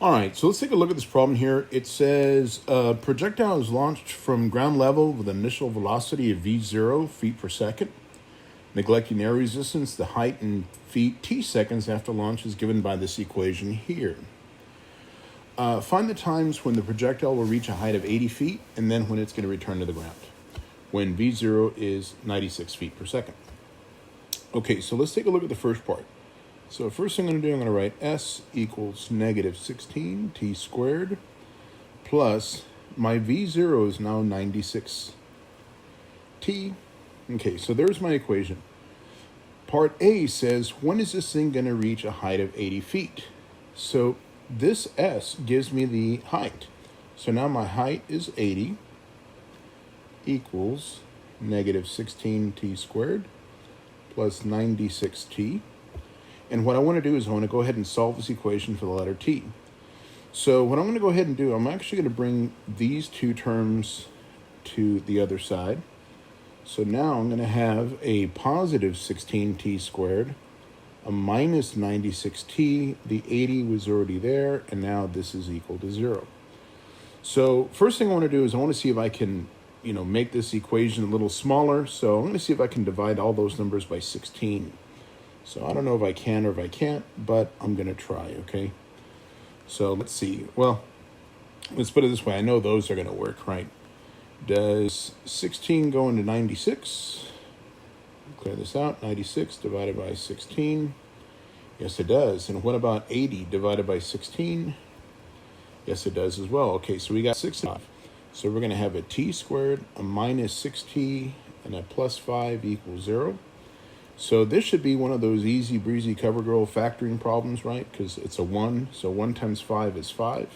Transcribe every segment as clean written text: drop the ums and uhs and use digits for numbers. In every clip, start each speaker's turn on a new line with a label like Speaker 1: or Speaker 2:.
Speaker 1: All right, so let's take a look at this problem here. It says a projectile is launched from ground level with an initial velocity of v0 feet per second. Neglecting air resistance, the height in feet t seconds after launch is given by this equation here. Find the times when the projectile will reach a height of 80 feet and then when it's going to return to the ground, when v0 is 96 feet per second. Okay, so let's take a look at the first part. So first thing I'm going to do, I'm going to write s equals negative 16 t squared plus my v0 is now 96 t. Okay, so there's my equation. Part A says, when is this thing going to reach a height of 80 feet? So this s gives me the height. So now my height is 80 equals negative 16t squared plus 96t. And what I want to do is I want to go ahead and solve this equation for the letter t. So what I'm going to go ahead and do, I'm actually going to bring these two terms to the other side. So now I'm going to have a positive 16t squared, a minus 96t, the 80 was already there, and now this is equal to 0. So first thing I want to do is I want to see if I can, make this equation a little smaller. So I'm going to see if I can divide all those numbers by 16. So I don't know if I can or if I can't, but I'm going to try, okay? So let's see. Well, let's put it this way. I know those are going to work, right? Does 16 go into 96? Clear this out. 96 divided by 16. Yes, it does. And what about 80 divided by 16? Yes, it does as well. Okay, so we got 65. So we're going to have a t squared, a minus 6t, and a plus 5 equals 0. So this should be one of those easy breezy CoverGirl factoring problems, right? Because it's a 1, so 1 times 5 is 5.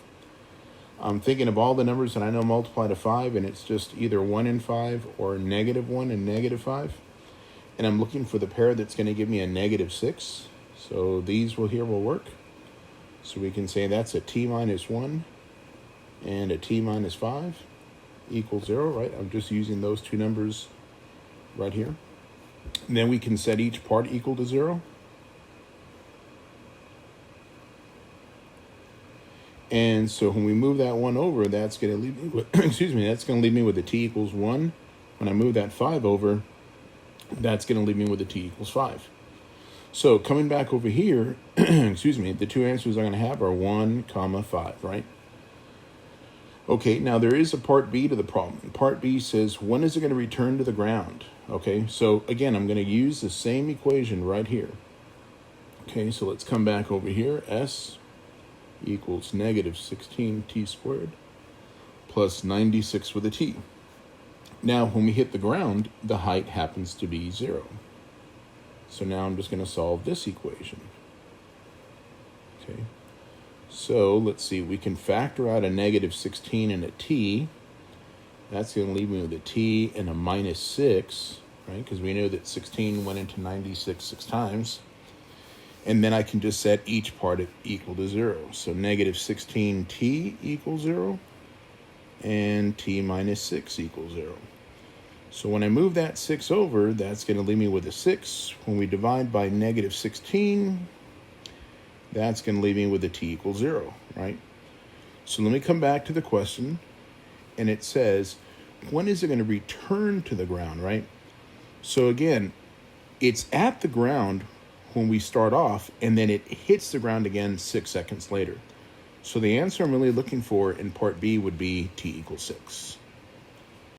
Speaker 1: I'm thinking of all the numbers that I know multiply to 5, and it's just either 1 and 5 or negative 1 and negative 5. And I'm looking for the pair that's going to give me a negative 6. So these will work. So we can say that's a t minus 1 and a t minus 5 equals 0, right? I'm just using those two numbers right here. And then we can set each part equal to 0. And so when we move that 1 over, that's going to leave me with, that's going to leave me with a t equals 1. When I move that 5 over, that's going to leave me with a t equals 5. So coming back over here, the two answers I'm going to have are 1, 5, right? Okay, now there is a part B to the problem. Part B says, when is it going to return to the ground? Okay, so again, I'm going to use the same equation right here. Okay, so let's come back over here. S equals negative 16t squared plus 96 with a t. Now, when we hit the ground, the height happens to be 0. So now I'm just going to solve this equation. Okay, so let's see. We can factor out a negative 16 and a t. That's going to leave me with a t and a minus 6, right? Because we know that 16 went into 96 6 times. And then I can just set each part equal to 0. So negative 16t equals 0, and t minus 6 equals 0. So when I move that 6 over, that's going to leave me with a 6. When we divide by negative 16, that's going to leave me with a t equals 0, right? So let me come back to the question. And it says, when is it going to return to the ground, right? So again, it's at the ground when we start off, and then it hits the ground again 6 seconds later. So the answer I'm really looking for in part B would be t equals 6.